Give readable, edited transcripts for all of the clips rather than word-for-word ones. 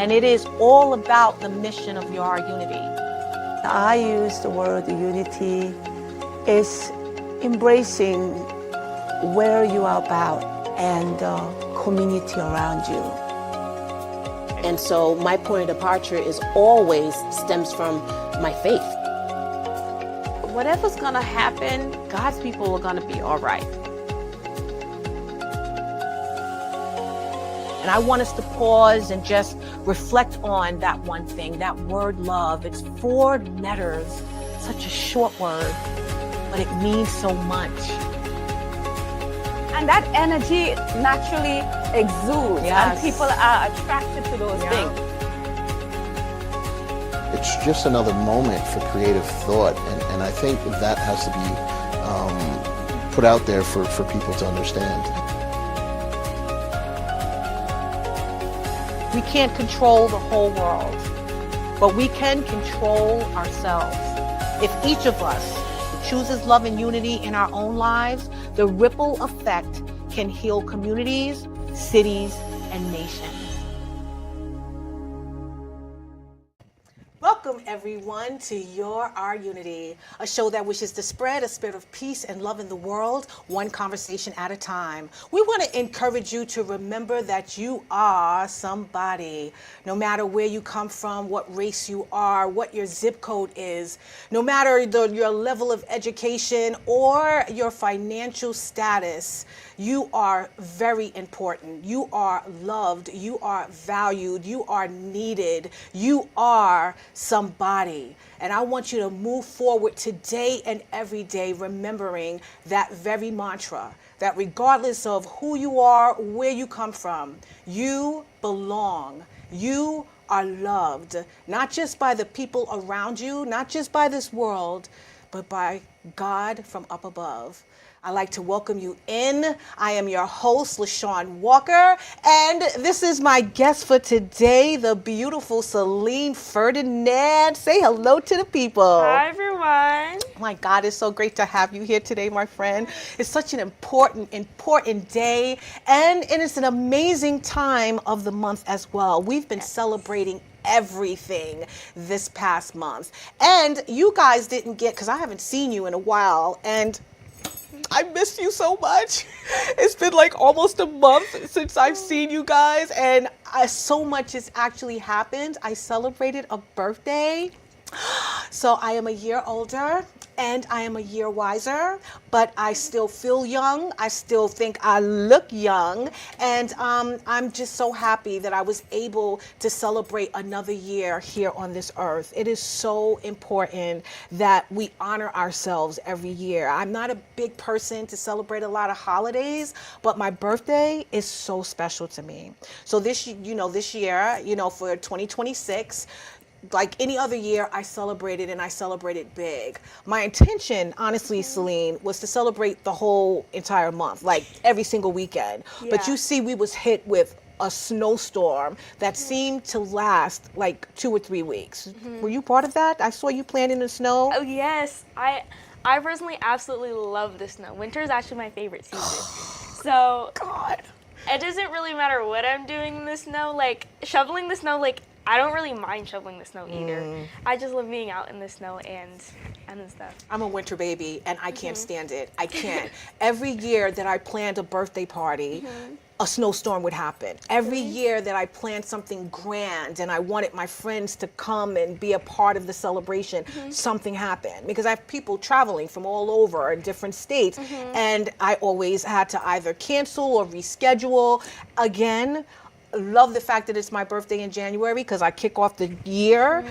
and it is all about the mission of your unity. I use the word unity is embracing where you are about and the community around you. And so my point of departure is always stems from my faith. Whatever's gonna happen, God's people are gonna be all right. And I want us to pause and just reflect on that one thing, that word love. It's 4 letters, such a short word, but it means so much. And that energy naturally exudes, Yes. and people are attracted to those things. It's just another moment for creative thought, and I think that has to be put out there for people to understand. We can't control the whole world, but we can control ourselves. If each of us chooses love and unity in our own lives, the ripple effect can heal communities, cities, and nations. Welcome everyone to Our Unity, a show that wishes to spread a spirit of peace and love in the world, one conversation at a time. We want to encourage you to remember that you are somebody. No matter where you come from, what race you are, what your zip code is, no matter your level of education or your financial status, you are very important. You are loved. You are valued. You are needed. You are somebody. And I want you to move forward today and every day remembering that very mantra, that regardless of who you are, where you come from, you belong. You are loved, not just by the people around you, not just by this world, but by God from up above. I'd like to welcome you in. I am your host, LeShawn Walker, and this is my guest for today, the beautiful Selene Ferdinand. Say hello to the people. Hi, everyone. My God, it's so great to have you here today, my friend. It's such an important day, and it's an amazing time of the month as well. We've been celebrating everything this past month, and you guys didn't get, because I haven't seen you in a while, and I miss you so much. It's been like almost a month since I've seen you guys, and so much has actually happened. I celebrated a birthday. So I am a year older and I am a year wiser, but I still feel young. I still think I look young. And I'm just so happy that I was able to celebrate another year here on this earth. It is so important that we honor ourselves every year. I'm not a big person to celebrate a lot of holidays, but my birthday is so special to me. So this year, for 2026, like any other year, I celebrated, and I celebrated big. My intention, honestly, Selene, was to celebrate the whole entire month, like every single weekend. But you see, we was hit with a snowstorm that seemed to last like 2 or 3 weeks. Were you part of that? I saw you playing in the snow. Oh, yes. I personally absolutely love the snow. Winter is actually my favorite season. So God. It doesn't really matter what I'm doing in the snow. Like, shoveling the snow, like, I don't really mind shoveling the snow either. I just love being out in the snow and stuff. I'm a winter baby, and I can't stand it. I can't. Every year that I planned a birthday party, a snowstorm would happen. Every year that I planned something grand and I wanted my friends to come and be a part of the celebration, something happened. Because I have people traveling from all over in different states, and I always had to either cancel or reschedule. Again, love the fact that it's my birthday in January, because I kick off the year,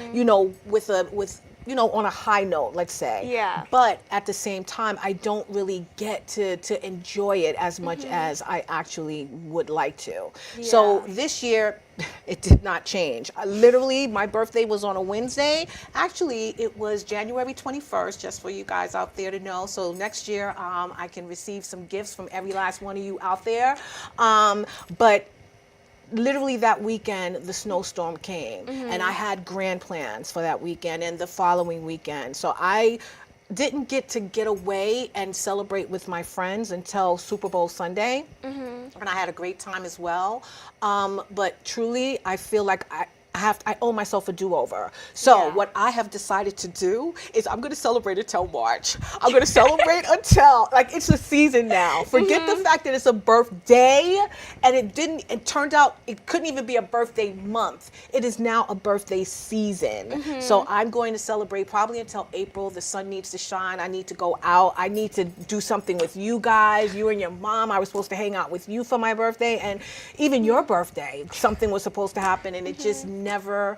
on a high note, let's say. Yeah. But at the same time, I don't really get to enjoy it as much as I actually would like to. So this year, it did not change. Literally, my birthday was on a Wednesday. Actually, it was January 21st, just for you guys out there to know. So next year, I can receive some gifts from every last one of you out there. But literally that weekend, the snowstorm came, and I had grand plans for that weekend and the following weekend. So I didn't get away and celebrate with my friends until Super Bowl Sunday, and I had a great time as well. But truly, I feel like I owe myself a do-over. So Yeah. what I have decided to do is I'm going to celebrate until March. I'm going to celebrate until, like, it's a season now. Forget the fact that it's a birthday, and it turned out it couldn't even be a birthday month. It is now a birthday season. So I'm going to celebrate probably until April. The sun needs to shine. I need to go out. I need to do something with you guys, you and your mom. I was supposed to hang out with you for my birthday, and even your birthday, something was supposed to happen, and it just never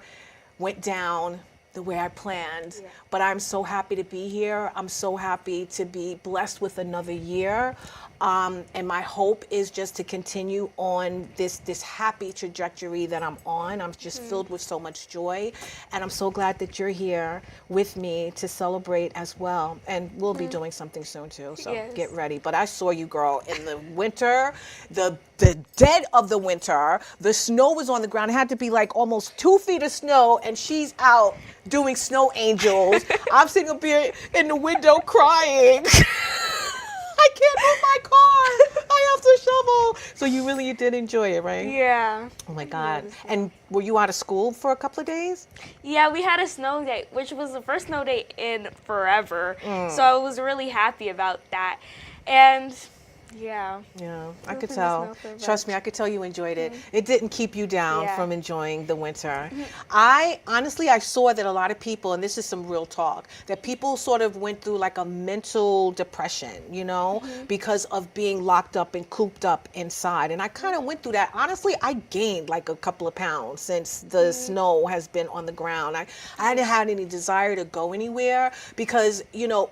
went down the way I planned. But I'm so happy to be here. I'm so happy to be blessed with another year. And my hope is just to continue on this happy trajectory that I'm on. I'm just filled with so much joy. And I'm so glad that you're here with me to celebrate as well. And we'll be doing something soon too, so Yes. get ready. But I saw you, girl, in the winter, the dead of the winter. The snow was on the ground. It had to be like almost 2 feet of snow, and she's out doing snow angels. I'm sitting up here in the window crying. I can't move my car. I have to shovel. So you did enjoy it, right? Yeah. Oh my God. And were you out of school for a couple of days? Yeah, we had a snow day, which was the first snow day in forever. So I was really happy about that. And yeah. Yeah, I Go could for the tell. snow for a Trust me, I could tell you enjoyed it. It didn't keep you down Yeah. from enjoying the winter. I saw that a lot of people, and this is some real talk, that people sort of went through like a mental depression, you know, because of being locked up and cooped up inside. And I kind of went through that. Honestly, I gained like a couple of pounds since the snow has been on the ground. I hadn't had any desire to go anywhere because, you know,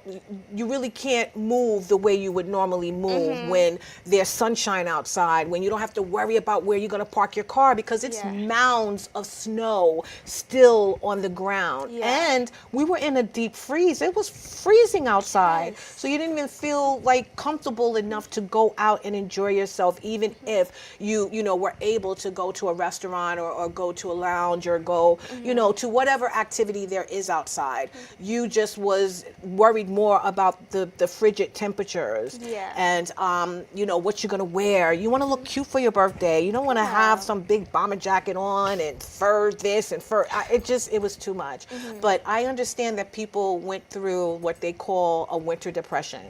you really can't move the way you would normally move when there's sunshine outside, when you don't have to worry about where you're going to park your car because it's mounds of snow still on the ground. Yeah. And we were in a deep freeze. It was freezing outside. So you didn't even feel like comfortable enough to go out and enjoy yourself, even if you know, were able to go to a restaurant or go to a lounge or go, you know, to whatever activity there is outside. You just was worried more about the frigid temperatures. Yeah. And you know, what you're gonna wear. You want to look cute for your birthday. You don't want to have some big bomber jacket on and fur this and fur. It was too much. But I understand that people went through what they call a winter depression.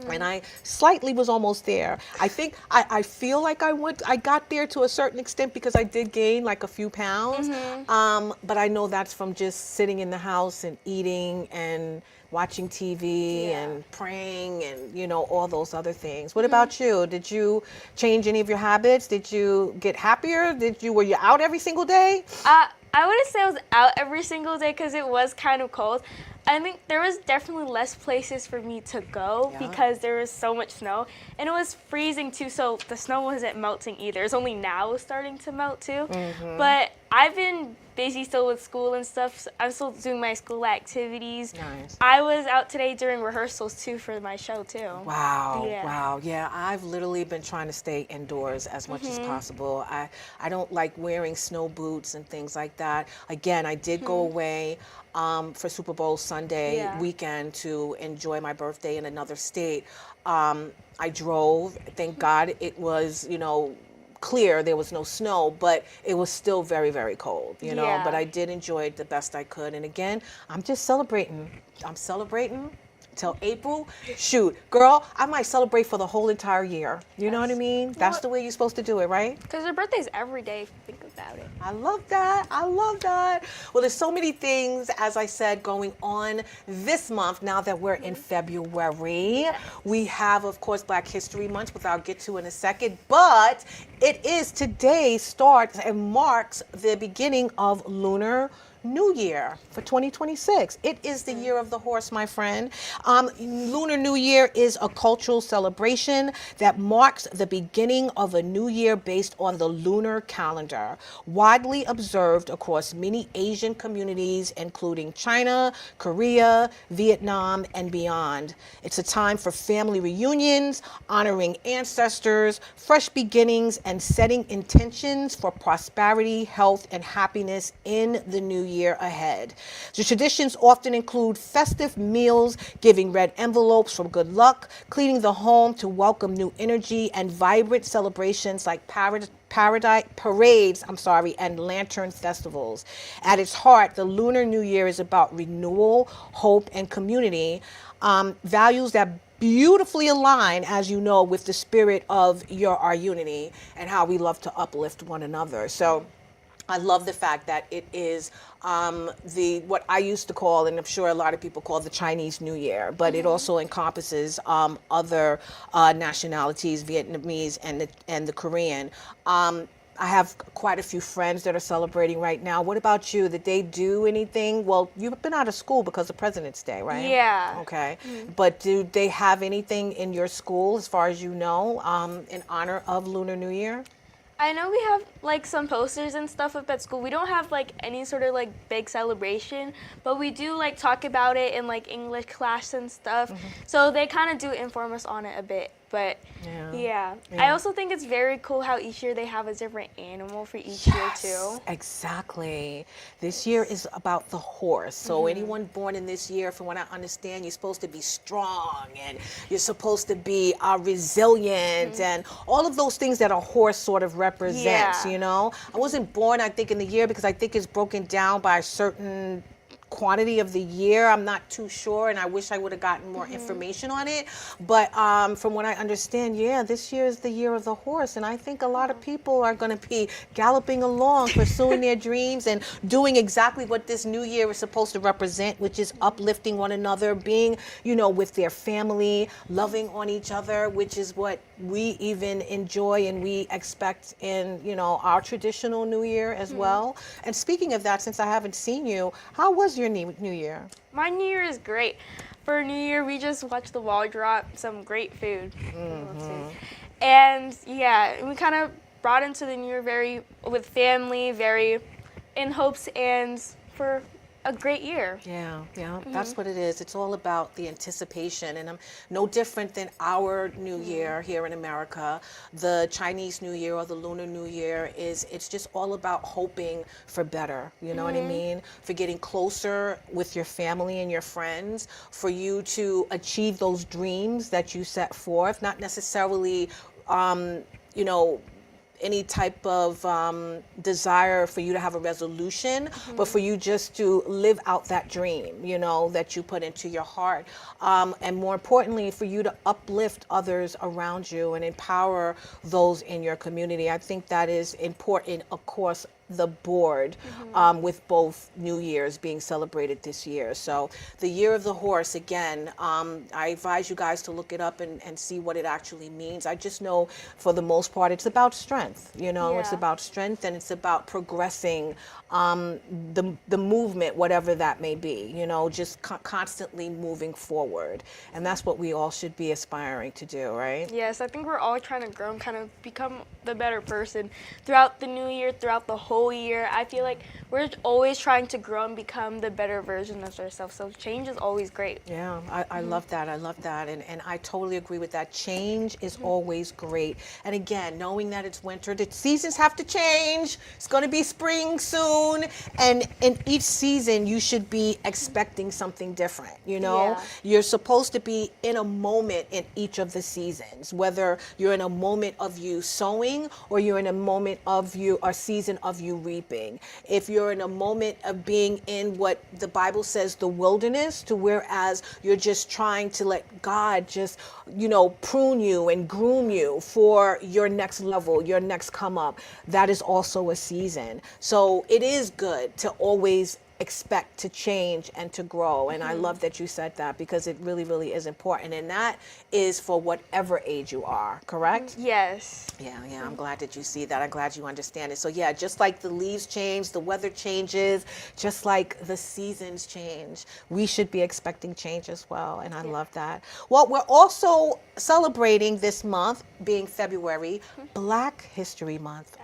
And I slightly was almost there. I think I feel like I got there to a certain extent because I did gain like a few pounds. But I know that's from just sitting in the house and eating and watching TV and praying and, you know, all those other things. What about you? Did you change any of your habits? Did you get happier? Were you out every single day? I wouldn't say I was out every single day because it was kind of cold. I think there was definitely less places for me to go because there was so much snow. And it was freezing too, so the snow wasn't melting either. It's only now it's starting to melt too. But I've been busy still with school and stuff. So I'm still doing my school activities. Nice. I was out today during rehearsals too for my show too. Wow. Yeah. Wow. Yeah, I've literally been trying to stay indoors as much as possible. I don't like wearing snow boots and things like that. Again, I did go away for Super Bowl Sunday weekend to enjoy my birthday in another state. I drove. Thank God it was, you know, clear. There was no snow, but it was still very, very cold, you know. Yeah. But I did enjoy it the best I could. And again, I'm just celebrating. I'm celebrating till April. Shoot, girl, I might celebrate for the whole entire year. You know what I mean? That's the way you're supposed to do it, right? Because your birthday's every day if you think about it. I love that. I love that. Well, there's so many things, as I said, going on this month now that we're in February. We have, of course, Black History Month, which I'll get to in a second, but it is today starts and marks the beginning of Lunar New Year for 2026. It is the year of the horse, my friend. Lunar New Year is a cultural celebration that marks the beginning of a new year based on the lunar calendar, widely observed across many Asian communities, including China, Korea, Vietnam, and beyond. It's a time for family reunions, honoring ancestors, fresh beginnings, and setting intentions for prosperity, health, and happiness in the new year. year ahead. The traditions often include festive meals, giving red envelopes for good luck, cleaning the home to welcome new energy, and vibrant celebrations like parades, and lantern festivals. At its heart, the Lunar New Year is about renewal, hope, and community, values that beautifully align, as you know, with the spirit of our unity and how we love to uplift one another. So I love the fact that it is what I used to call, and I'm sure a lot of people call, the Chinese New Year, but it also encompasses other nationalities, Vietnamese and the Korean. I have quite a few friends that are celebrating right now. What about you? Did they do anything? Well, you've been out of school because of President's Day, right? Yeah. Okay. But do they have anything in your school, as far as you know, in honor of Lunar New Year? I know we have like some posters and stuff up at school. We don't have like any sort of like big celebration, but we do like talk about it in like English class and stuff. So they kind of do inform us on it a bit. But yeah. I also think it's very cool how each year they have a different animal for each year too. Exactly. This year is about the horse. So anyone born in this year, from what I understand, you're supposed to be strong and you're supposed to be resilient and all of those things that a horse sort of represents, you know? I wasn't born, I think, in the year, because I think it's broken down by a certain quantity of the year. I'm not too sure, and I wish I would have gotten more information on it. But from what I understand, this year is the year of the horse, and I think a lot of people are going to be galloping along, pursuing their dreams, and doing exactly what this new year is supposed to represent, which is uplifting one another, being, with their family, loving on each other, which is what we even enjoy and we expect in, our traditional New Year as well. And speaking of that, since I haven't seen you, how was your New Year? My New Year is great. For New Year, we just watched the wall drop, some great food. And we kind of brought into the New Year with family, very in hopes and for a great year. That's what it is. It's all about the anticipation, and I'm no different than our New Year here in America. The Chinese New Year or the Lunar New Year it's just all about hoping for better, you know what I mean? For getting closer with your family and your friends, for you to achieve those dreams that you set forth, not necessarily any type of desire for you to have a resolution, but for you just to live out that dream, that you put into your heart. And more importantly, for you to uplift others around you and empower those in your community. I think that is important, of course, the board, with both New Year's being celebrated this year. So the Year of the Horse, again, I advise you guys to look it up and see what it actually means. I just know, for the most part, it's about strength, it's about strength, and it's about progressing the movement, whatever that may be, just constantly moving forward. And that's what we all should be aspiring to do, right? Yes, I think we're all trying to grow and kind of become the better person throughout the new year, throughout the whole year. I feel like we're always trying to grow and become the better version of ourselves. So change is always great. Yeah, I love that. I love that. And I totally agree with that. Change is always great. And again, knowing that it's winter, the seasons have to change. It's going to be spring soon. And in each season, you should be expecting something different, Yeah. You're supposed to be in a moment in each of the seasons, whether you're in a moment of you sowing or you're in a moment of a season of you reaping. If you're in a moment of being in what the Bible says, the wilderness, to whereas you're just trying to let God just, prune you and groom you for your next level, your next come up, that is also a season. So it is good to always expect to change and to grow. And I love that you said that, because it really, really is important. And that is for whatever age you are, correct? Yes. Yeah, I'm glad that you see that. I'm glad you understand it. So yeah, just like the leaves change, the weather changes, just like the seasons change, we should be expecting change as well. And I love that. Well, we're also celebrating this month, being February, Black History Month.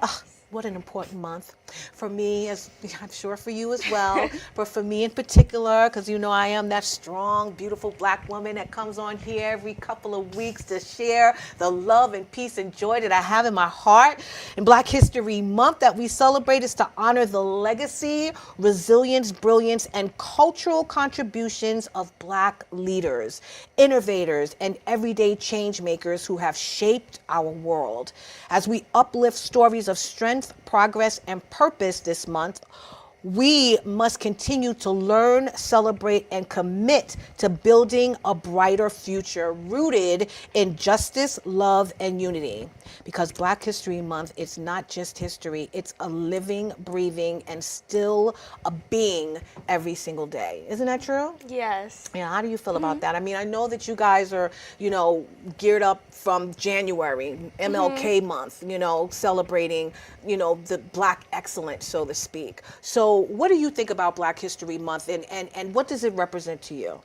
what an important month for me, as I'm sure for you as well, but for me in particular, because you know I am that strong, beautiful black woman that comes on here every couple of weeks to share the love and peace and joy that I have in my heart. In Black History Month that we celebrate is to honor the legacy, resilience, brilliance, and cultural contributions of black leaders, innovators, and everyday change makers who have shaped our world. As we uplift stories of strength, progress, and purpose this month, we must continue to learn, celebrate, and commit to building a brighter future rooted in justice, love, and unity. Because Black History Month is not just history, it's a living, breathing, and still a being every single day. Isn't that true? Yes. Yeah, how do you feel about that? I mean, I know that you guys are, geared up from January, MLK month, celebrating, the Black excellence, so to speak. So what do you think about Black History Month and what does it represent to you?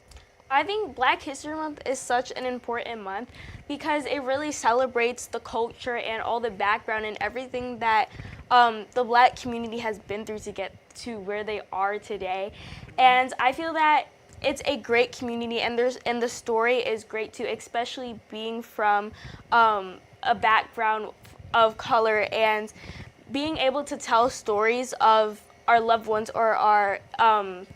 I think Black History Month is such an important month because it really celebrates the culture and all the background and everything that the Black community has been through to get to where they are today. And I feel that it's a great community, and the story is great too, especially being from a background of color and being able to tell stories of our loved ones or our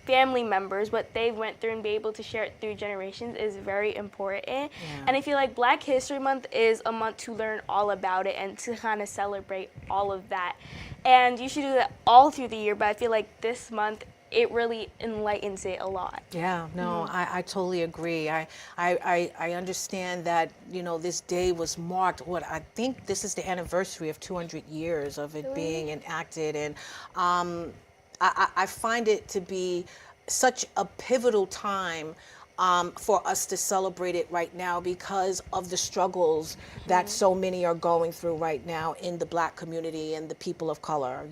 family members, what they went through, and be able to share it through generations is very important. Yeah. And I feel like Black History Month is a month to learn all about it and to kind of celebrate all of that. And you should do that all through the year, but I feel like this month, it really enlightens it a lot. Yeah, no, I totally agree. I understand that, this day was marked, I think this is the anniversary of 200 years of it being enacted. And I find it to be such a pivotal time for us to celebrate it right now because of the struggles that so many are going through right now in the Black community and the people of color,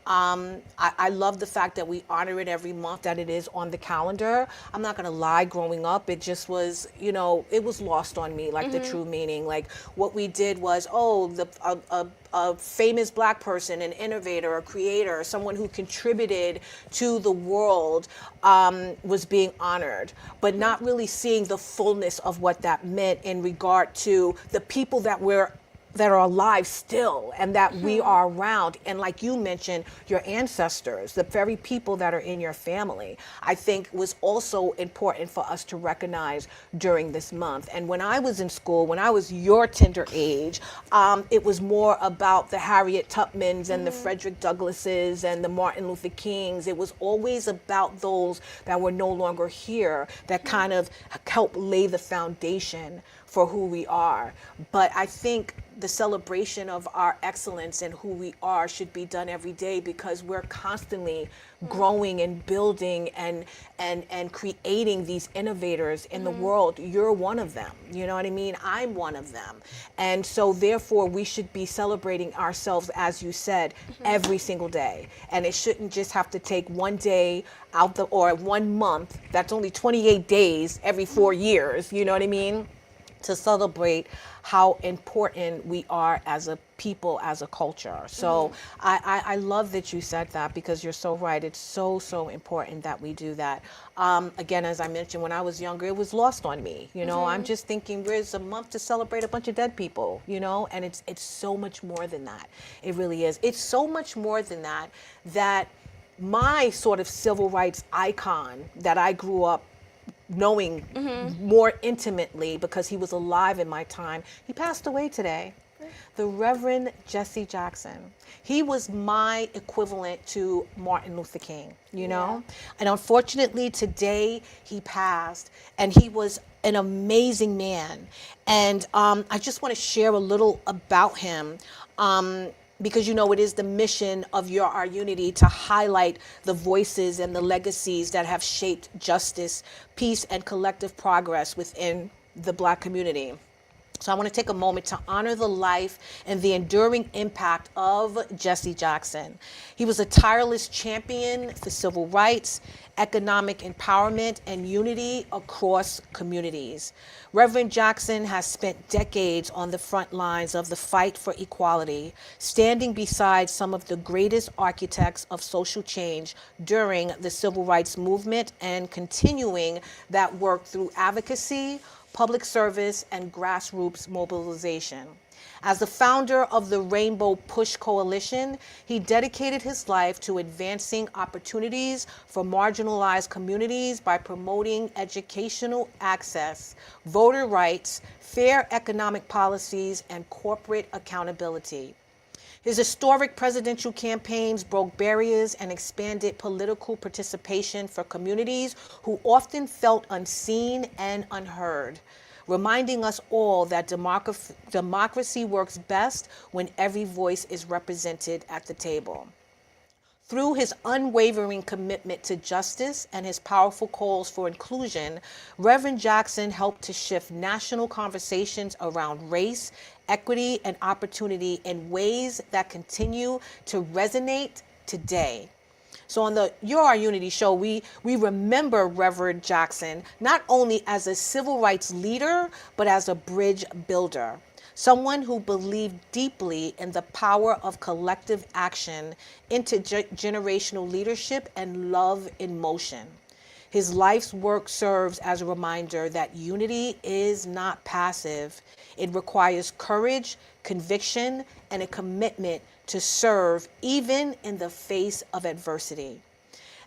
I love the fact that we honor it every month, that it is on the calendar. I'm not gonna lie, growing up, it just was, it was lost on me, like the true meaning. Like what we did was, a famous Black person, an innovator, a creator, someone who contributed to the world was being honored, but not really seeing the fullness of what that meant in regard to the people that are alive still and that we are around. And like you mentioned, your ancestors, the very people that are in your family, I think was also important for us to recognize during this month. And when I was in school, when I was your tender age, it was more about the Harriet Tubmans and the Frederick Douglasses and the Martin Luther Kings. It was always about those that were no longer here that kind of helped lay the foundation for who we are. But I think the celebration of our excellence and who we are should be done every day because we're constantly growing and building and creating these innovators in the world. You're one of them, you know what I mean? I'm one of them. And so therefore we should be celebrating ourselves, as you said, every single day. And it shouldn't just have to take one day out or 1 month. That's only 28 days every 4 years, you know what I mean? To celebrate how important we are as a people, as a culture. So I love that you said that because you're so right. It's so important that we do that. Again, as I mentioned, when I was younger, it was lost on me. I'm just thinking, where's a month to celebrate a bunch of dead people, and it's so much more than that. It really is. It's so much more than that, that my sort of civil rights icon that I grew up knowing more intimately because he was alive in my time. He passed away today. The Reverend Jesse Jackson. He was my equivalent to Martin Luther King, And unfortunately today he passed, and he was an amazing man. And I just want to share a little about him. Because it is the mission of Our Unity to highlight the voices and the legacies that have shaped justice, peace, and collective progress within the Black community. So I want to take a moment to honor the life and the enduring impact of Jesse Jackson. He was a tireless champion for civil rights, economic empowerment, and unity across communities. Reverend Jackson has spent decades on the front lines of the fight for equality, standing beside some of the greatest architects of social change during the civil rights movement and continuing that work through advocacy, public service, and grassroots mobilization. As the founder of the Rainbow Push Coalition, he dedicated his life to advancing opportunities for marginalized communities by promoting educational access, voter rights, fair economic policies, and corporate accountability. His historic presidential campaigns broke barriers and expanded political participation for communities who often felt unseen and unheard, reminding us all that democracy works best when every voice is represented at the table. Through his unwavering commitment to justice and his powerful calls for inclusion, Reverend Jackson helped to shift national conversations around race, equity, and opportunity in ways that continue to resonate today. So on the You're Our Unity show, we remember Reverend Jackson not only as a civil rights leader, but as a bridge builder. Someone who believed deeply in the power of collective action, intergenerational leadership, and love in motion. His life's work serves as a reminder that unity is not passive. It requires courage, conviction, and a commitment to serve even in the face of adversity.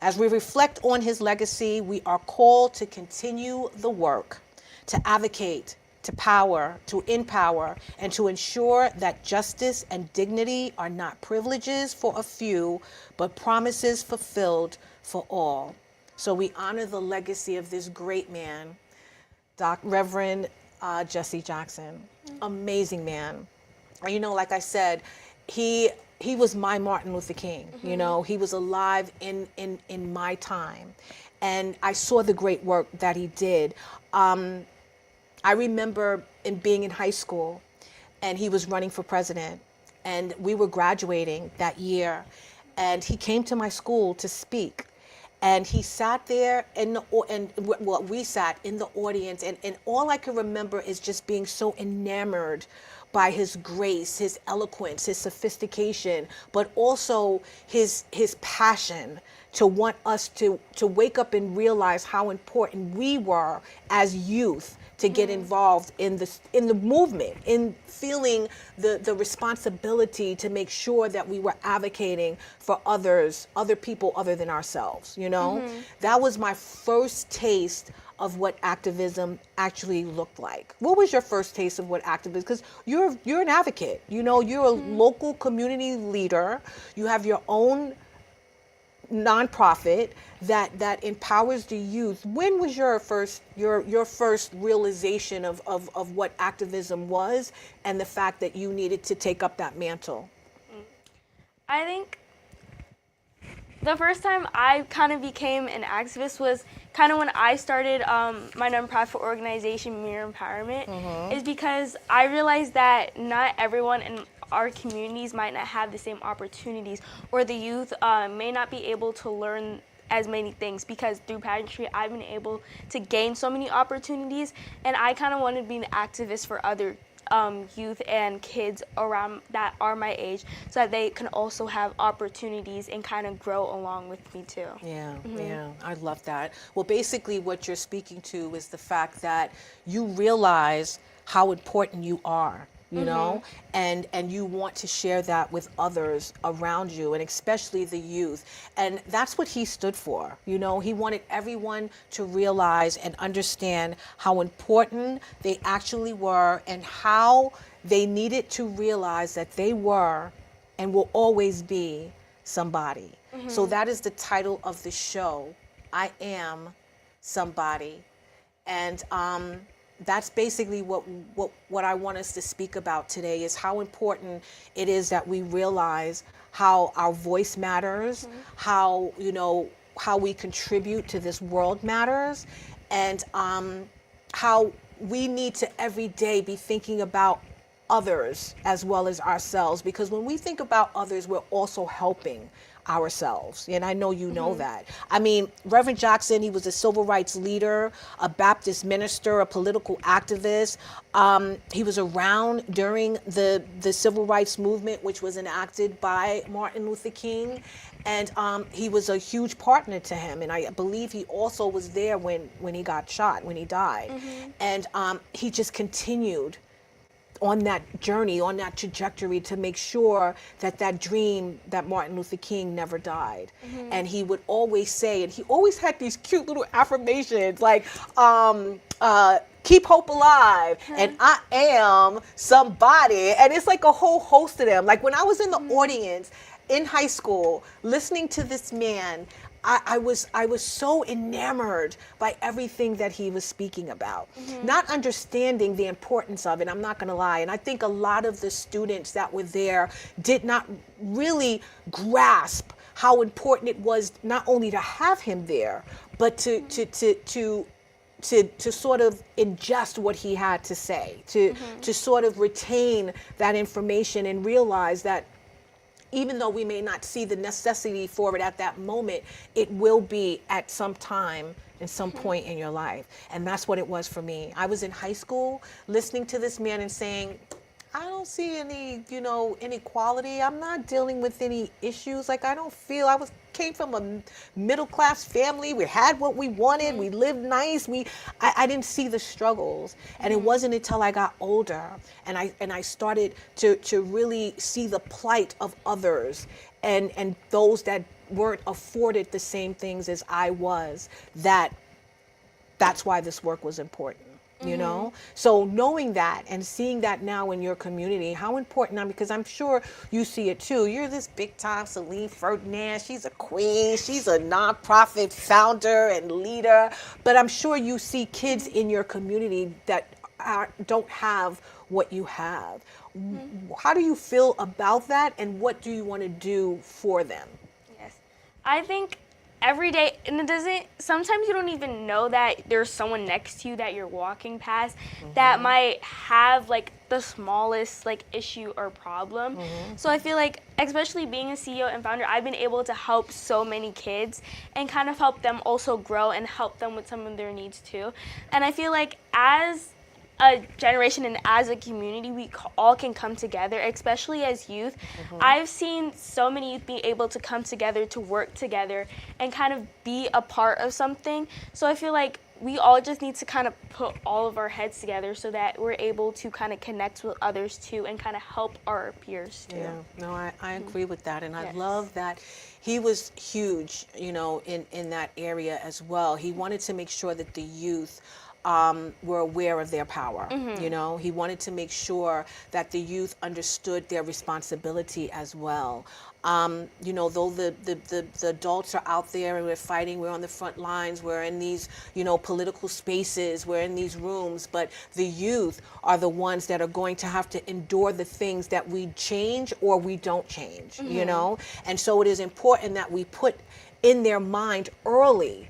As we reflect on his legacy, we are called to continue the work, to advocate, to empower, and to ensure that justice and dignity are not privileges for a few, but promises fulfilled for all. So we honor the legacy of this great man, Reverend Jesse Jackson. Amazing man. You know, like I said, he was my Martin Luther King. You know, he was alive in my time, and I saw the great work that he did. I remember being in high school, and he was running for president, and we were graduating that year, and he came to my school to speak. And he sat there, we sat in the audience, and all I can remember is just being so enamored by his grace, his eloquence, his sophistication, but also his passion to want us to wake up and realize how important we were as youth to get involved in the movement, in feeling the responsibility to make sure that we were advocating for other people other than ourselves, you know? That was my first taste of what activism actually looked like. What was your first taste of what activism? Because you're an advocate, you know, you're a local community leader, you have your own nonprofit that empowers the youth. When was your first realization of what activism was and the fact that you needed to take up that mantle? I think the first time I kind of became an activist was kind of when I started my nonprofit organization, Mirror Empowerment, is because I realized that not everyone in our communities might not have the same opportunities, or the youth may not be able to learn as many things, because through pageantry I've been able to gain so many opportunities, and I kind of wanted to be an activist for other youth and kids around that are my age, so that they can also have opportunities and kind of grow along with me too. Yeah, yeah, I love that. Well, basically what you're speaking to is the fact that you realize how important you are, you know, and you want to share that with others around you, and especially the youth. And that's what he stood for. You know, he wanted everyone to realize and understand how important they actually were, and how they needed to realize that they were and will always be somebody. So that is the title of the show, I Am Somebody. And that's basically what I want us to speak about today, is how important it is that we realize how our voice matters, how, you know, how we contribute to this world matters, and how we need to every day be thinking about others as well as ourselves, because when we think about others, we're also helping ourselves. And I know you know that. I mean, Reverend Jackson, he was a civil rights leader, a Baptist minister, a political activist. He was around during the civil rights movement, which was enacted by Martin Luther King. And he was a huge partner to him. And I believe he also was there when he got shot, when he died. And he just continued on that journey, on that trajectory to make sure that that dream that Martin Luther King never died. And he would always say, and he always had these cute little affirmations like, keep hope alive, and I am somebody. And it's like a whole host of them. Like when I was in the audience in high school, listening to this man, I was so enamored by everything that he was speaking about, not understanding the importance of it. I'm not going to lie. And I think a lot of the students that were there did not really grasp how important it was not only to have him there, but to sort of ingest what he had to say, to sort of retain that information and realize that even though we may not see the necessity for it at that moment, it will be at some time and some point in your life. And that's what it was for me. I was in high school listening to this man and saying, I don't see any, inequality. I'm not dealing with any issues. Like I don't feel, came from a middle class family. We had what we wanted. We lived nice. I didn't see the struggles. And it wasn't until I got older and I started to really see the plight of others and those that weren't afforded the same things as I was, that's why this work was important. You know, so knowing that and seeing that now in your community, how important now, because I'm sure you see it too. You're this big time Selene Ferdinand. She's a queen. She's a nonprofit founder and leader. But I'm sure you see kids in your community that don't have what you have. How do you feel about that, and what do you want to do for them? Yes, I think every day, and sometimes you don't even know that there's someone next to you that you're walking past that might have like the smallest like issue or problem. So I feel like, especially being a CEO and founder, I've been able to help so many kids and kind of help them also grow and help them with some of their needs too. And I feel like as a generation and as a community, we all can come together, especially as youth. I've seen so many youth be able to come together, to work together, and kind of be a part of something. So I feel like we all just need to kind of put all of our heads together so that we're able to kind of connect with others too and kind of help our peers too. Yeah, no, I agree with that. And I love that he was huge, in that area as well. He wanted to make sure that the youth were aware of their power. He wanted to make sure that the youth understood their responsibility as well. Though the adults are out there and we're fighting, we're on the front lines, we're in these, political spaces, we're in these rooms, but the youth are the ones that are going to have to endure the things that we change or we don't change, And so it is important that we put in their mind early,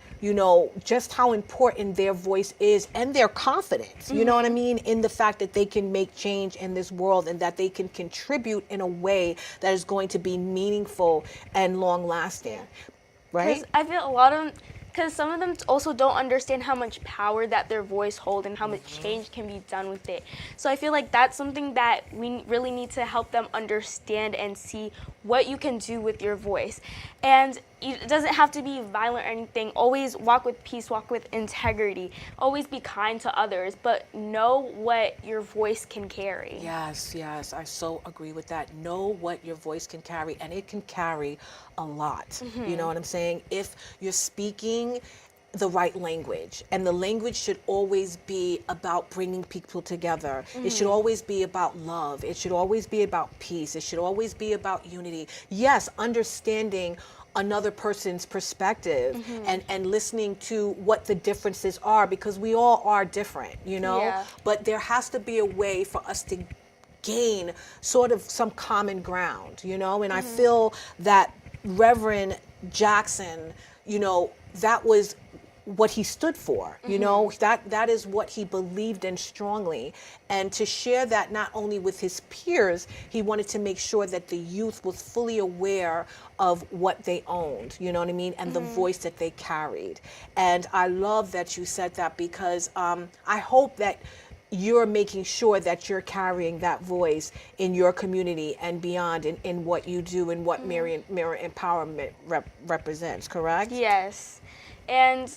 just how important their voice is and their confidence, you know what I mean, in the fact that they can make change in this world and that they can contribute in a way that is going to be meaningful and long lasting, right? Because I feel a lot of them, because some of them also don't understand how much power that their voice holds and how much change can be done with it. So I feel like that's something that we really need to help them understand and see what you can do with your voice. And it doesn't have to be violent or anything. Always walk with peace, walk with integrity. Always be kind to others, but know what your voice can carry. Yes, I so agree with that. Know what your voice can carry, and it can carry a lot. You know what I'm saying? If you're speaking the right language, and the language should always be about bringing people together. It should always be about love. It should always be about peace. It should always be about unity. Yes, understanding another person's perspective and listening to what the differences are, because we all are different, but there has to be a way for us to gain sort of some common ground, and I feel that Reverend Jackson, that was what he stood for. You know, that is what he believed in strongly. And to share that not only with his peers, he wanted to make sure that the youth was fully aware of what they owned, you know what I mean, and the voice that they carried. And I love that you said that, because I hope that you're making sure that you're carrying that voice in your community and beyond, in what you do and what Mirror Empowerment represents, correct? Yes. And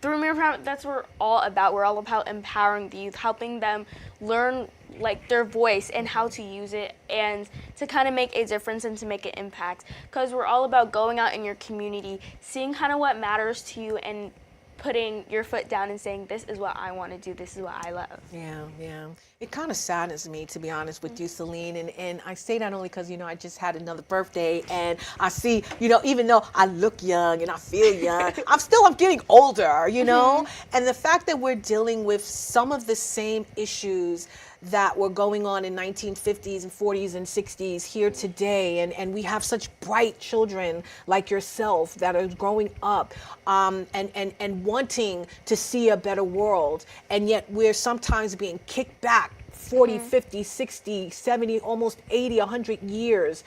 through Mirror Empowerment, that's what we're all about. We're all about empowering the youth, helping them learn like their voice and how to use it, and to kind of make a difference and to make an impact. Because we're all about going out in your community, seeing kind of what matters to you, and putting your foot down and saying, this is what I want to do, this is what I love. Yeah. It kind of saddens me, to be honest with you, Selene. And I say that only because, you know, I just had another birthday, and I see, you know, even though I look young and I feel young, I'm getting older, you know? And the fact that we're dealing with some of the same issues that were going on in 1950s and 40s and 60s here today, and we have such bright children like yourself that are growing up and wanting to see a better world, and yet we're sometimes being kicked back 40, 50, 60, 70, almost 80, 100 years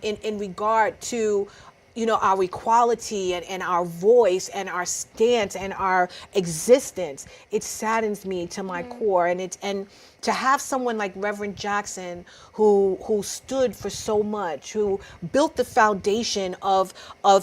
in regard to, you know, our equality and our voice and our stance and our existence. It saddens me to my core, and to have someone like Reverend Jackson who stood for so much, who built the foundation of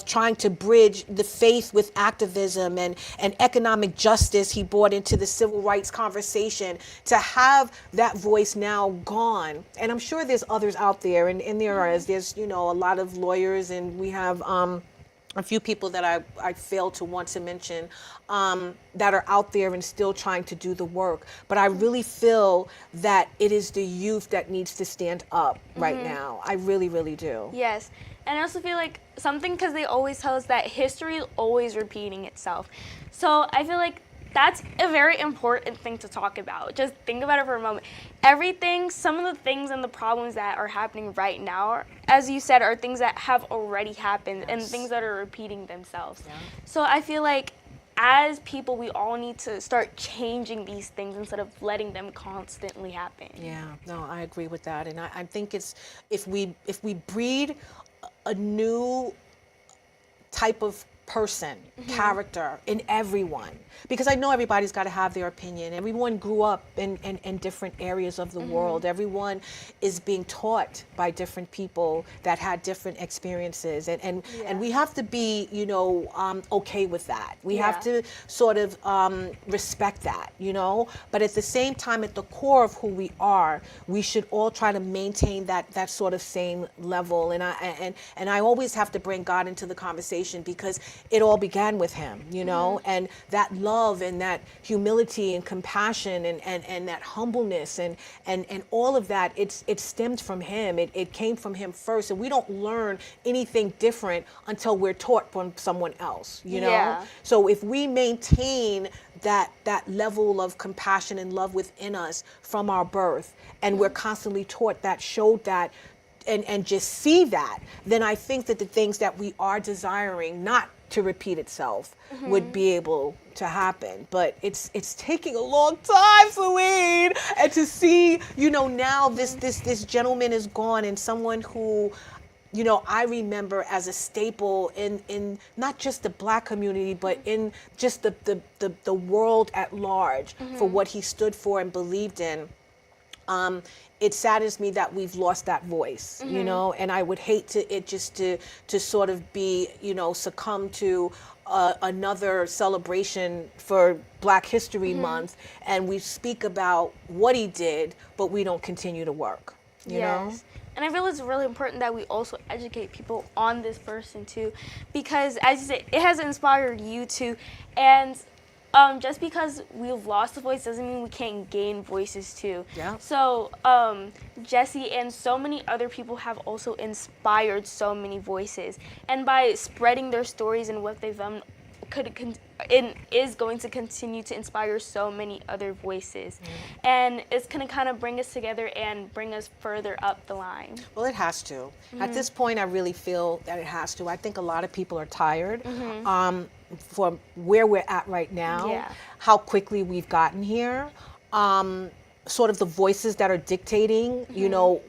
trying to bridge the faith with activism and economic justice he brought into the civil rights conversation, to have that voice now gone. And I'm sure there's others out there, and there's, you know, a lot of lawyers, and we have a few people that I failed to want to mention that are out there and still trying to do the work. But I really feel that it is the youth that needs to stand up right now. I really, really do. Yes. And I also feel like something, because they always tell us that history is always repeating itself. So I feel like that's a very important thing to talk about. Just think about it for a moment. Some of the things and the problems that are happening right now, as you said, are things that have already happened, and things that are repeating themselves. Yeah. So I feel like as people, we all need to start changing these things instead of letting them constantly happen. Yeah, no, I agree with that. And I think it's, if we breed a new type of person, character in everyone, because I know everybody's got to have their opinion. Everyone grew up in different areas of the world. Everyone is being taught by different people that had different experiences, and we have to be, you know, okay with that. We have to sort of respect that, you know. But at the same time, at the core of who we are, we should all try to maintain that sort of same level. And I always have to bring God into the conversation, because it all began with him, you know, and that love and that humility and compassion and that humbleness and all of that, it stemmed from him. It came from him first, and we don't learn anything different until we're taught from someone else, you know. Yeah. So if we maintain that level of compassion and love within us from our birth, and we're constantly taught that, showed that, and just see that, then I think that the things that we are desiring not to repeat itself would be able to happen. But it's taking a long time, Selene. And to see, you know, now this gentleman is gone, and someone who, you know, I remember as a staple in not just the Black community, but in just the world at large, for what he stood for and believed in. It saddens me that we've lost that voice, you know, and I would hate to sort of be, you know, succumb to another celebration for Black History Month, and we speak about what he did, but we don't continue to work, you know? And I feel it's really important that we also educate people on this person too, because as you say, it has inspired you too, and just because we've lost a voice doesn't mean we can't gain voices too. Yeah. So Jesse and so many other people have also inspired so many voices, and by spreading their stories and what they've done is going to continue to inspire so many other voices, and it's going to kind of bring us together and bring us further up the line. Well, it has to. At this point, I really feel that it has to. I think a lot of people are tired from where we're at right now, Yeah. how quickly we've gotten here, sort of the voices that are dictating, you know,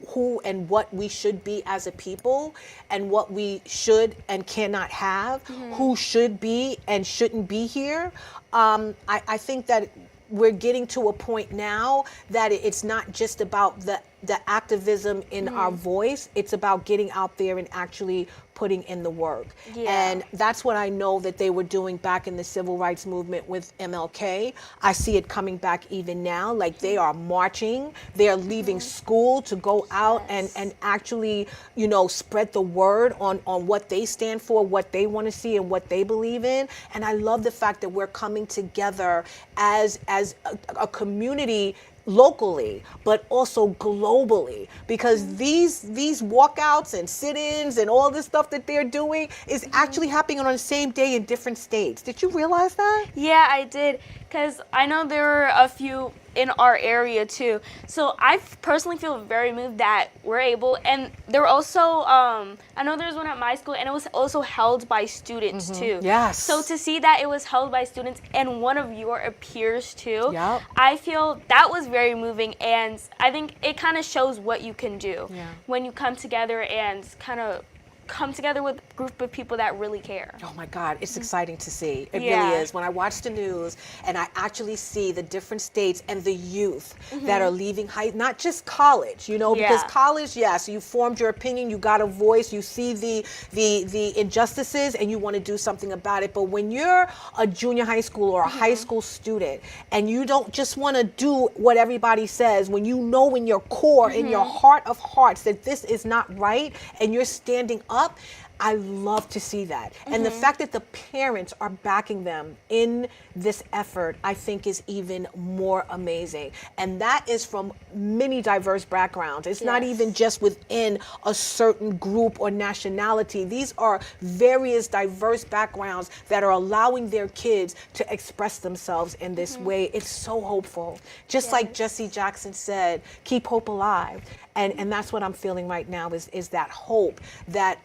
who and what we should be as a people, and what we should and cannot have, who should be and shouldn't be here. I think that we're getting to a point now that it's not just about the activism in our voice, it's about getting out there and actually putting in the work. Yeah. And that's what I know that they were doing back in the civil rights movement with MLK. I see it coming back even now. Like, they are marching, they're leaving school to go out and actually, you know, spread the word on what they stand for, what they want to see, and what they believe in. And I love the fact that we're coming together as a community locally, but also globally, because these walkouts and sit-ins and all this stuff that they're doing is actually happening on the same day in different states. Did you realize that? Yeah, I did, because I know there were a few in our area too. So I personally feel very moved that we're able, and there were also, I know there was one at my school, and it was also held by students too. Yes. So to see that it was held by students and one of your peers too, Yep. I feel that was very moving, and I think it kind of shows what you can do when you come together and kind of come together with a group of people that really care. Oh my God, it's exciting to see. It Yeah. really is. When I watch the news and I actually see the different states and the youth that are leaving not just college, you know, because Yeah. college, yes, you formed your opinion, you got a voice, you see the injustices, and you want to do something about it. But when you're a junior high school or a high school student, and you don't just want to do what everybody says, when you know in your core, in your heart of hearts, that this is not right, and you're standing up, I love to see that. And the fact that the parents are backing them in this effort, I think, is even more amazing. And that is from many diverse backgrounds. It's not even just within a certain group or nationality. These are various diverse backgrounds that are allowing their kids to express themselves in this way. It's so hopeful. Just like Jesse Jackson said, keep hope alive. And that's what I'm feeling right now, is that hope that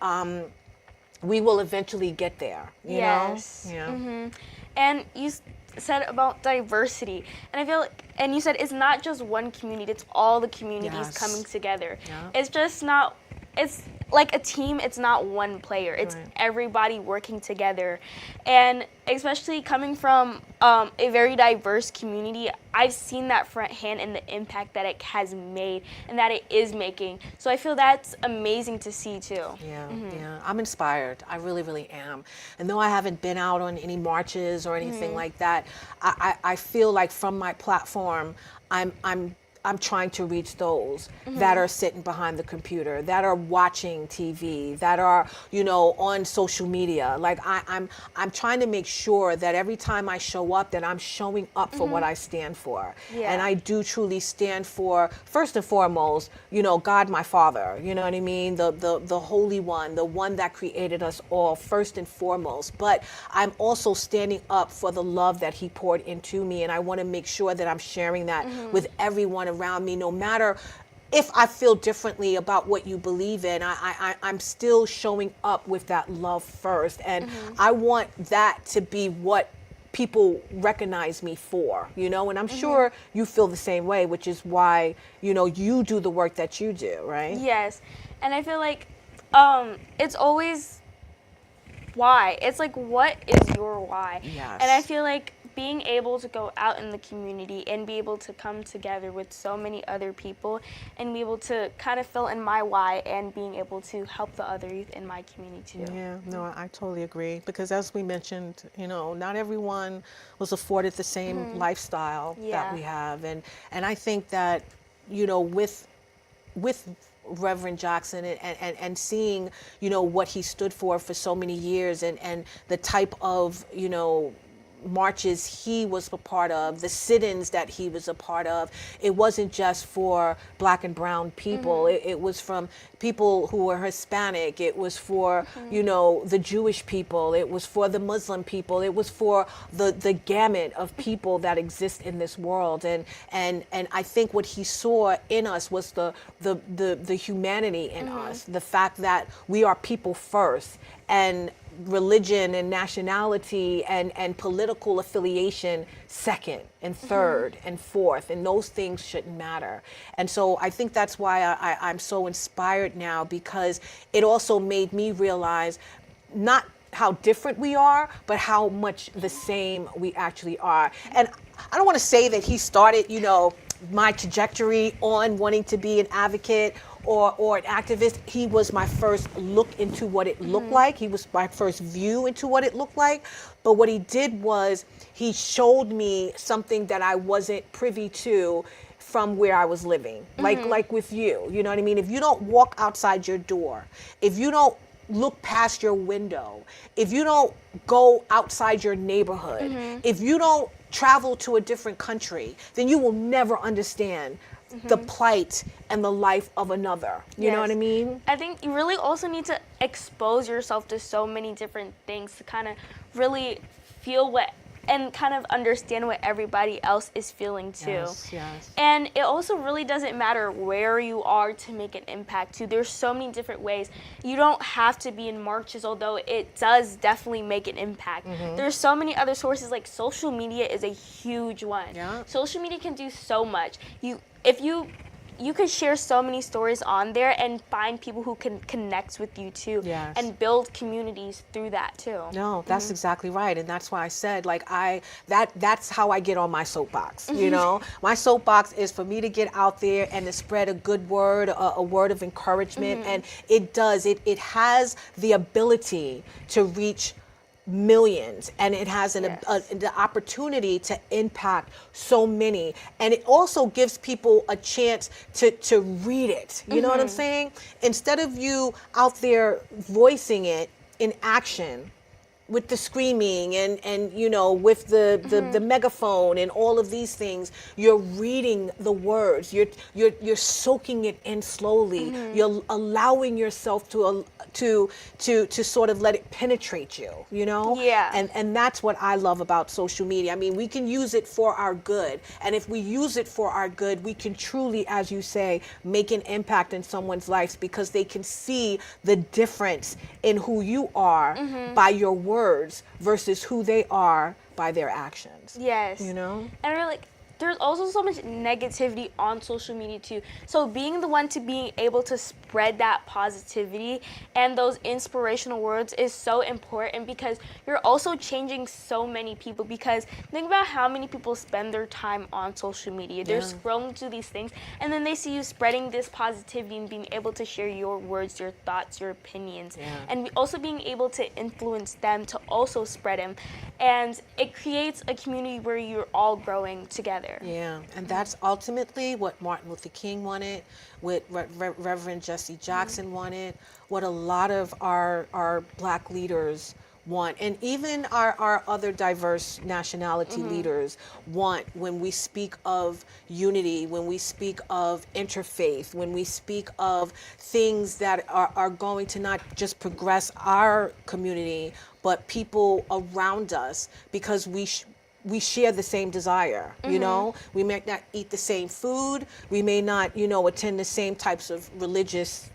we will eventually get there, you know? Yeah. And you said about diversity, and I feel, and you said it's not just one community, it's all the communities coming together. It's just not, it's like a team, it's not one player, it's everybody working together. And especially coming from a very diverse community, I've seen that firsthand in the impact that it has made and that it is making. So I feel that's amazing to see too. Yeah, I'm inspired. I really, really am. And though I haven't been out on any marches or anything like that, I feel like from my platform, I'm trying to reach those that are sitting behind the computer, that are watching TV, that are, you know, on social media. Like I'm trying to make sure that every time I show up, that I'm showing up for what I stand for. Yeah. And I do truly stand for, first and foremost, you know, God, my Father. You know what I mean? The Holy One, the one that created us all, first and foremost. But I'm also standing up for the love that He poured into me, and I want to make sure that I'm sharing that with everyone around me, no matter if I feel differently about what you believe in. I'm still showing up with that love first, and I want that to be what people recognize me for, you know, and I'm sure you feel the same way, which is why, you know, you do the work that you do, right? Yes, and I feel like it's always why. It's like, what is your why? Yes. And I feel like being able to go out in the community and be able to come together with so many other people and be able to kind of fill in my why and being able to help the other youth in my community too. Yeah, no, I totally agree, because as we mentioned, you know, not everyone was afforded the same lifestyle that we have, and I think that, you know, with Reverend Jackson and seeing, you know, what he stood for so many years, and the type of, you know, marches he was a part of, the sit-ins that he was a part of, it wasn't just for Black and brown people. It was from people who were Hispanic. It was for, you know, the Jewish people. It was for the Muslim people. It was for the gamut of people that exist in this world. And I think what he saw in us was the humanity in us, the fact that we are people first, and religion and nationality and political affiliation second and third and fourth, and those things shouldn't matter. And so I think that's why I'm so inspired now, because it also made me realize not how different we are, but how much the same we actually are. And I don't want to say that he started, you know, my trajectory on wanting to be an advocate or an activist. He was my first look into what it looked like. He was my first view into what it looked like. But what he did was he showed me something that I wasn't privy to from where I was living, like with you know what I mean? If you don't walk outside your door, if you don't look past your window, if you don't go outside your neighborhood, if you don't travel to a different country, then you will never understand the plight and the life of another. You know what I mean? I think you really also need to expose yourself to so many different things to kind of really feel what and kind of understand what everybody else is feeling too. Yes. And it also really doesn't matter where you are to make an impact too. There's so many different ways. You don't have to be in marches, although it does definitely make an impact. There's so many other sources, like social media is a huge one. Yeah. Social media can do so much. You could share so many stories on there and find people who can connect with you too, and build communities through that too. No, that's exactly right. And that's why I said, like, that's how I get on my soapbox, you know? My soapbox is for me to get out there and to spread a good word, a word of encouragement. And it has the ability to reach millions, and it has the opportunity to impact so many, and it also gives people a chance to read it. You know what I'm saying? Instead of you out there voicing it in action with the screaming and you know, with the megaphone and all of these things, you're reading the words, you're soaking it in slowly, you're allowing yourself to sort of let it penetrate you, you know? And that's what I love about social media. I mean, we can use it for our good, and if we use it for our good, we can truly, as you say, make an impact in someone's life, because they can see the difference in who you are by your words versus who they are by their actions. Yes. You know? And we're like, there's also so much negativity on social media too. So being the one to being able to spread that positivity and those inspirational words is so important, because you're also changing so many people. Because think about how many people spend their time on social media. They're scrolling through these things, and then they see you spreading this positivity and being able to share your words, your thoughts, your opinions, and also being able to influence them to also spread them. And it creates a community where you're all growing together. Yeah, and that's ultimately what Martin Luther King wanted, what Reverend Jesse Jackson wanted, what a lot of our Black leaders want, and even our other diverse nationality leaders want, when we speak of unity, when we speak of interfaith, when we speak of things that are going to not just progress our community, but people around us, because we share the same desire, you know? We may not eat the same food, we may not, you know, attend the same types of religious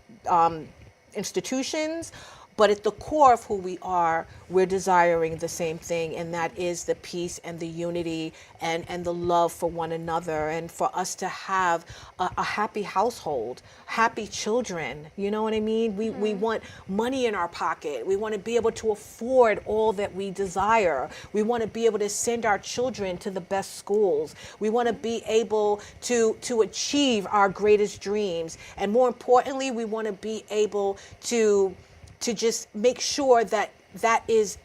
institutions, but at the core of who we are, we're desiring the same thing, and that is the peace and the unity and the love for one another, and for us to have a happy household, happy children, you know what I mean? We want money in our pocket. We want to be able to afford all that we desire. We want to be able to send our children to the best schools. We want to be able to achieve our greatest dreams. And more importantly, we want to be able to just make sure that is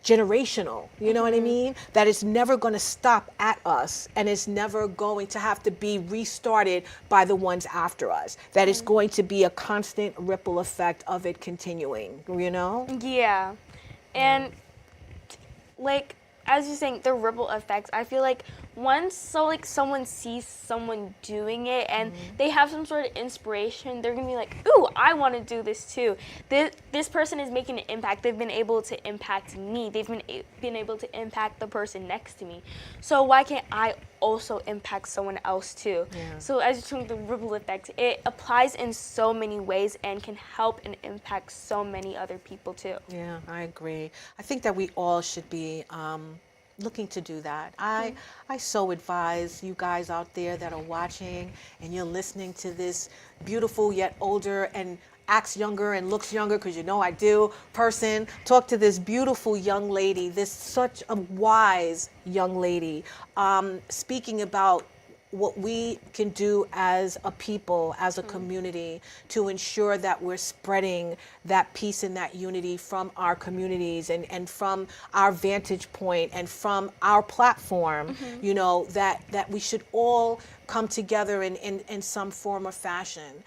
generational, you know what I mean? That is never going to stop at us, and it's never going to have to be restarted by the ones after us. That is going to be a constant ripple effect of it continuing, you know? Yeah. And like, as you're saying, the ripple effects, I feel like once someone sees someone doing it and they have some sort of inspiration, they're gonna be like, ooh, I want to do this too. This person is making an impact. They've been able to impact me. They've been able to impact the person next to me. So why can't I also impact someone else too? Yeah. So as you're talking the ripple effect, it applies in so many ways and can help and impact so many other people too. Yeah, I agree. I think that we all should be looking to do that. I so advise you guys out there that are watching and you're listening to this beautiful yet older and acts younger and looks younger, because you know I do, person, talk to this beautiful young lady, this such a wise young lady, speaking about what we can do as a people, as a community, to ensure that we're spreading that peace and that unity from our communities and from our vantage point and from our platform, you know, that we should all come together in some form or fashion.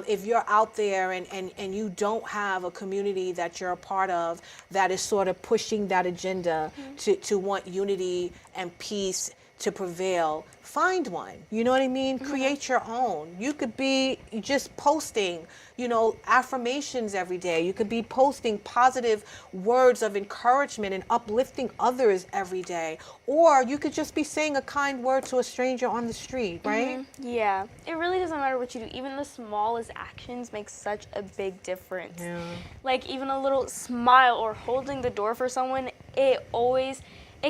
If you're out there and you don't have a community that you're a part of that is sort of pushing that agenda to want unity and peace to prevail, find one. You know what I mean? Create your own. You could be just posting, you know, affirmations every day. You could be posting positive words of encouragement and uplifting others every day. Or you could just be saying a kind word to a stranger on the street, right? Yeah, it really doesn't matter what you do. Even the smallest actions make such a big difference. Yeah. Like even a little smile or holding the door for someone, it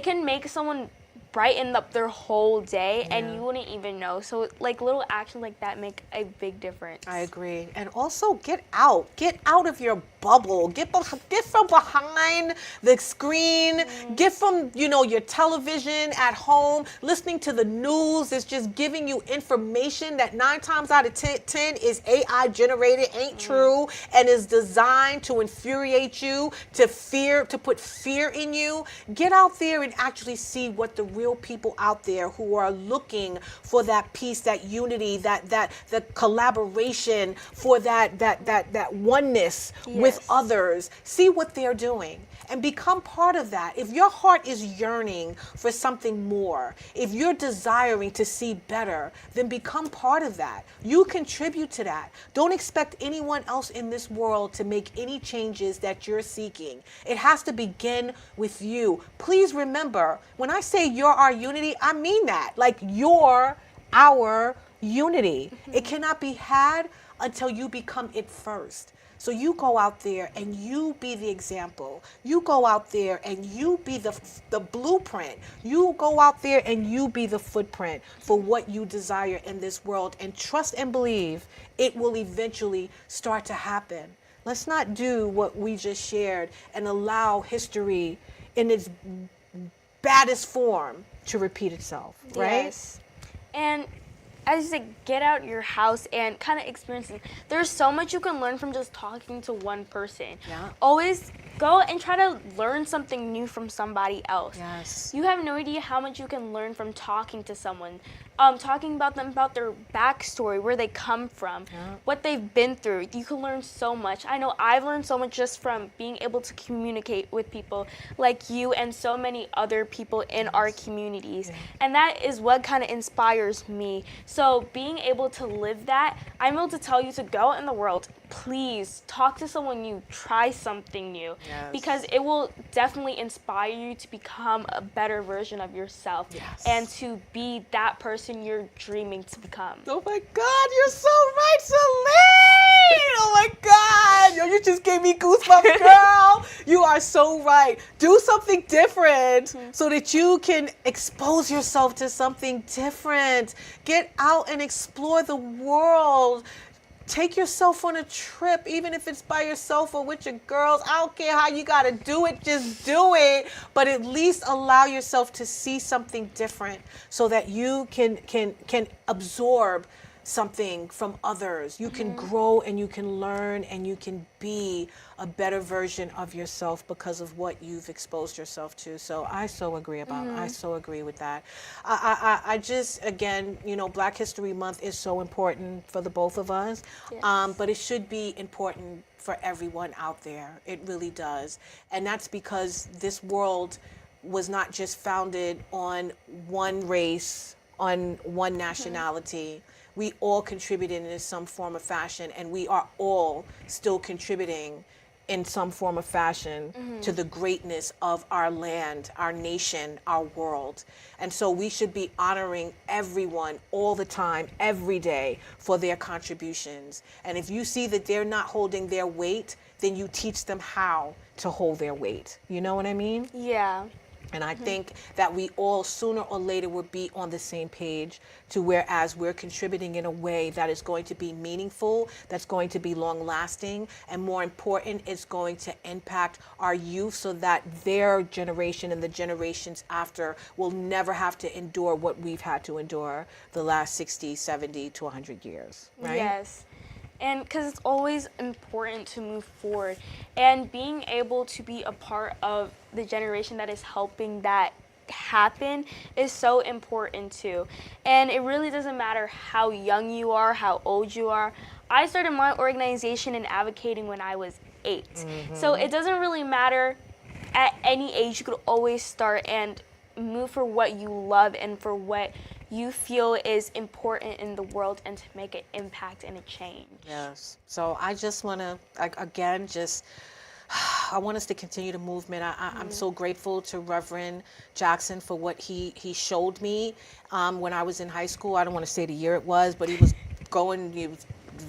can make someone brighten up their whole day and you wouldn't even know. So like little actions like that make a big difference. I agree. And also get out of your bubble, get from behind the screen, get from, you know, your television at home. Listening to the news is just giving you information that 9 times out of 10 is AI generated, ain't true, and is designed to infuriate you, to put fear in you. Get out there and actually see what the real people out there who are looking for that peace, that unity, that collaboration, for that oneness with others. See what they're doing and become part of that. If your heart is yearning for something more, if you're desiring to see better, then become part of that. You contribute to that. Don't expect anyone else in this world to make any changes that you're seeking. It has to begin with you. Please remember, when I say you're our unity, I mean that. Like, you're our unity. It cannot be had until you become it first. So you go out there and you be the example. You go out there and you be the blueprint. You go out there and you be the footprint for what you desire in this world. And trust and believe it will eventually start to happen. Let's not do what we just shared and allow history in its baddest form to repeat itself, right? Yes. And as you said, get out your house and kind of experience it. There's so much you can learn from just talking to one person. Yeah. Always go and try to learn something new from somebody else. Yes. You have no idea how much you can learn from talking to someone. Talking about them, about their backstory, where they come from, what they've been through. You can learn so much. I know I've learned so much just from being able to communicate with people like you and so many other people in our communities. And that is what kind of inspires me. So being able to live that, I'm able to tell you to go out in the world, please talk to someone new, try something new, because it will definitely inspire you to become a better version of yourself and to be that person you're dreaming to become. Oh my God, you're so right, Selene! Oh my God, yo, you just gave me goosebumps, girl. You are so right. Do something different so that you can expose yourself to something different. Get out and explore the world. Take yourself on a trip, even if it's by yourself or with your girls. I don't care how you got to do it, just do it. But at least allow yourself to see something different so that you can absorb something from others. You can grow and you can learn and you can be a better version of yourself because of what you've exposed yourself to. So I so agree I so agree with that. I just, again, you know, Black History Month is so important for the both of us, but it should be important for everyone out there. It really does. And that's because this world was not just founded on one race, on one nationality. We all contributed in some form of fashion, and we are all still contributing in some form of fashion to the greatness of our land, our nation, our world. And so we should be honoring everyone all the time, every day, for their contributions. And if you see that they're not holding their weight, then you teach them how to hold their weight. You know what I mean? Yeah. And I think that we all sooner or later will be on the same page, to whereas we're contributing in a way that is going to be meaningful, that's going to be long lasting, and more important, it's going to impact our youth so that their generation and the generations after will never have to endure what we've had to endure the last 60, 70 to 100 years, right? Yes. And because it's always important to move forward, and being able to be a part of the generation that is helping that happen is so important too. And it really doesn't matter how young you are, how old you are. I started my organization and advocating when I was 8. So it doesn't really matter at any age. You could always start and move for what you love and for what you feel is important in the world, and to make an impact and a change. Yes. So I just want to, again, I want us to continue the movement. I'm so grateful to Reverend Jackson for what he showed me when I was in high school. I don't want to say the year it was, but he was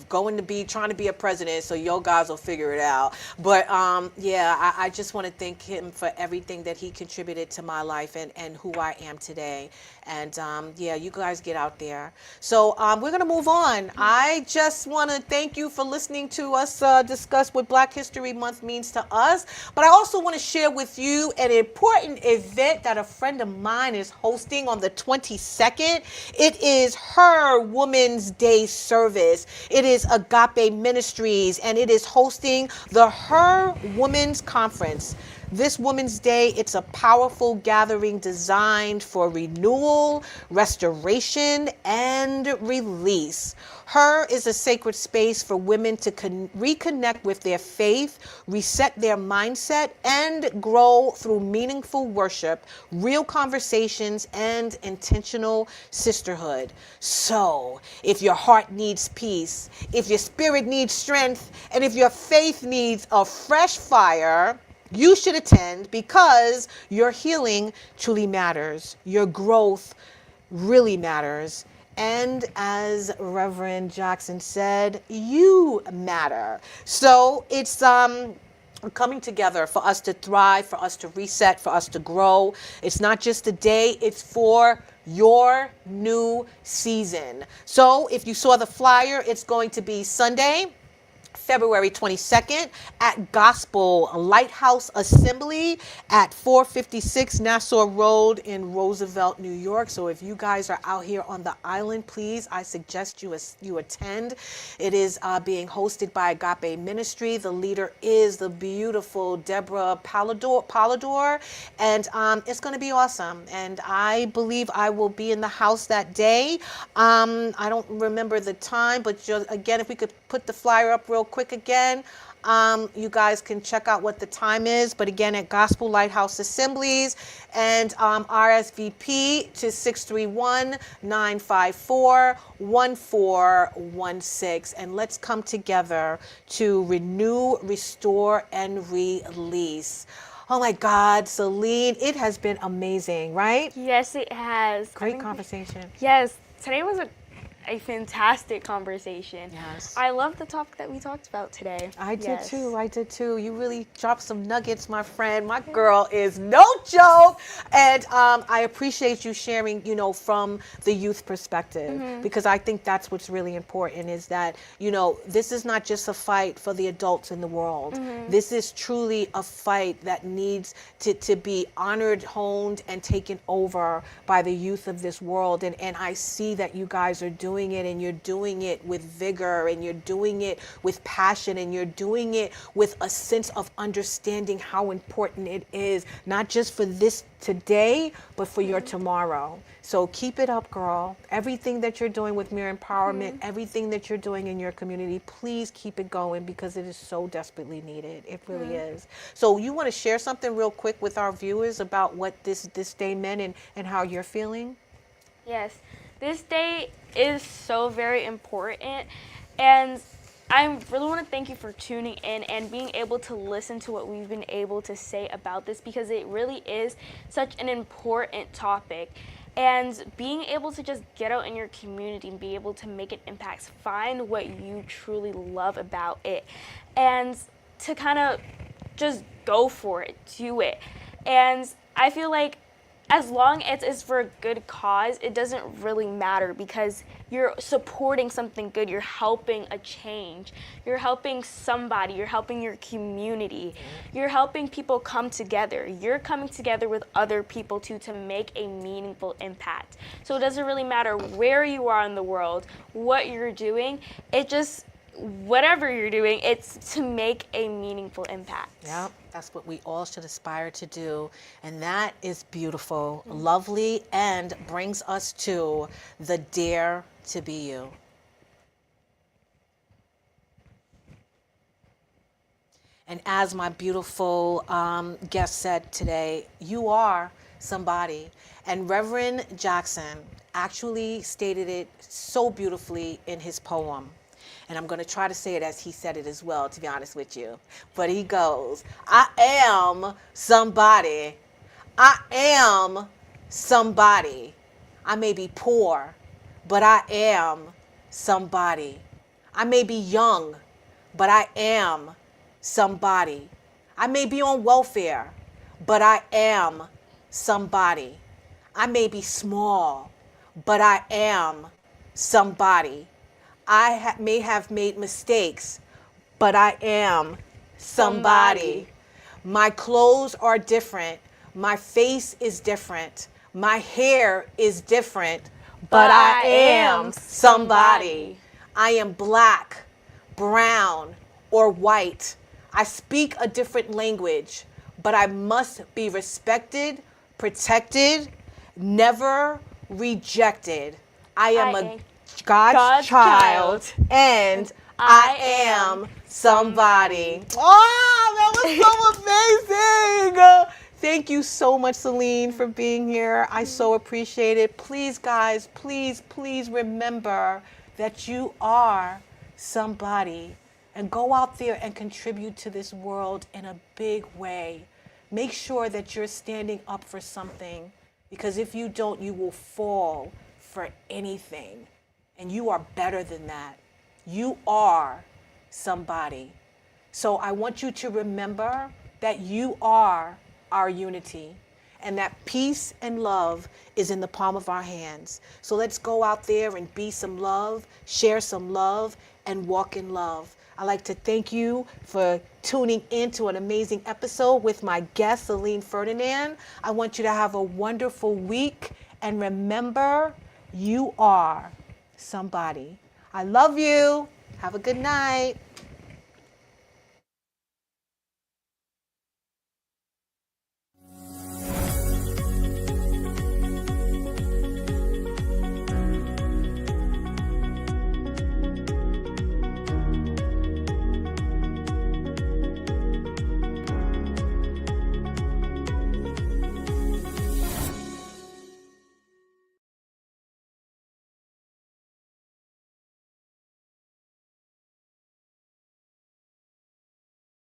trying to be a president, so yo guys will figure it out. But yeah, I just want to thank him for everything that he contributed to my life and who I am today. And yeah, you guys get out there. So we're going to move on. I just want to thank you for listening to us discuss what Black History Month means to us. But I also want to share with you an important event that a friend of mine is hosting on the 22nd. It is her Women's Day service. It is Agape Ministries, and it is hosting the Her Women's Conference. This Women's Day, it's a powerful gathering designed for renewal, restoration, and release. Her is a sacred space for women to reconnect with their faith, reset their mindset, and grow through meaningful worship, real conversations, and intentional sisterhood. So, if your heart needs peace, if your spirit needs strength, and if your faith needs a fresh fire, you should attend, because your healing truly matters. Your growth really matters. And as Reverend Jackson said, you matter. So it's coming together for us to thrive, for us to reset, for us to grow. It's not just a day, it's for your new season. So if you saw the flyer, it's going to be Sunday, February 22nd at Gospel Lighthouse Assembly at 456 Nassau Road in Roosevelt, New York. So if you guys are out here on the island, please, I suggest you attend. It is being hosted by Agape Ministry. The leader is the beautiful Deborah Pallador, and it's going to be awesome. And I believe I will be in the house that day. I don't remember the time, but just, again, if we could put the flyer up real quick again. You guys can check out what the time is, but again, at Gospel Lighthouse Assemblies, and RSVP to 631-954-1416. And let's come together to renew, restore, and release. Oh my God, Selene, it has been amazing, right? Yes, it has. Great conversation. Yes, today was a fantastic conversation. Yes. I love the topic that we talked about today. I did too. You really dropped some nuggets, my friend. My girl is no joke. And I appreciate you sharing, from the youth perspective, because I think that's what's really important, is that, this is not just a fight for the adults in the world. This is truly a fight that needs to be honored, honed, and taken over by the youth of this world. And I see that you guys are doing doing it, and you're doing it with vigor, and you're doing it with passion, and you're doing it with a sense of understanding how important it is, not just for this today, but for your tomorrow. So keep it up, girl. Everything that you're doing with Mirror Empowerment, everything that you're doing in your community, please keep it going, because it is so desperately needed. It really is. So you want to share something real quick with our viewers about what this day meant and how you're feeling? Yes, this day is so very important, and I really want to thank you for tuning in and being able to listen to what we've been able to say about this, because it really is such an important topic. And being able to just get out in your community and be able to make an impact, find what you truly love about it, and to kind of just go for it, do it. And I feel like as long as it's for a good cause, it doesn't really matter, because you're supporting something good, you're helping a change, you're helping somebody, you're helping your community, you're helping people come together, you're coming together with other people too to make a meaningful impact. So it doesn't really matter where you are in the world, what you're doing, it just, whatever you're doing, it's to make a meaningful impact. Yeah, that's what we all should aspire to do. And that is beautiful, lovely, and brings us to the Dare to Be You. And as my beautiful guest said today, you are somebody. And Reverend Jackson actually stated it so beautifully in his poem. And I'm going to try to say it as he said it as well, to be honest with you. But he goes, I am somebody. I am somebody. I may be poor, but I am somebody. I may be young, but I am somebody. I may be on welfare, but I am somebody. I may be small, but I am somebody. I may have made mistakes, but I am somebody. My clothes are different. My face is different. My hair is different, but I am somebody. I am black, brown, or white. I speak a different language, but I must be respected, protected, never rejected. I am a God's child, and I am somebody. Oh, that was so amazing. Thank you so much, Selene, for being here. I so appreciate it. Please, guys, please remember that you are somebody, and go out there and contribute to this world in a big way. Make sure that you're standing up for something, because if you don't, you will fall for anything. And you are better than that. You are somebody. So I want you to remember that you are our unity, and that peace and love is in the palm of our hands. So let's go out there and be some love, share some love, and walk in love. I'd like to thank you for tuning in to an amazing episode with my guest, Selene Ferdinand. I want you to have a wonderful week, and remember, you are somebody. I love you. Have a good night.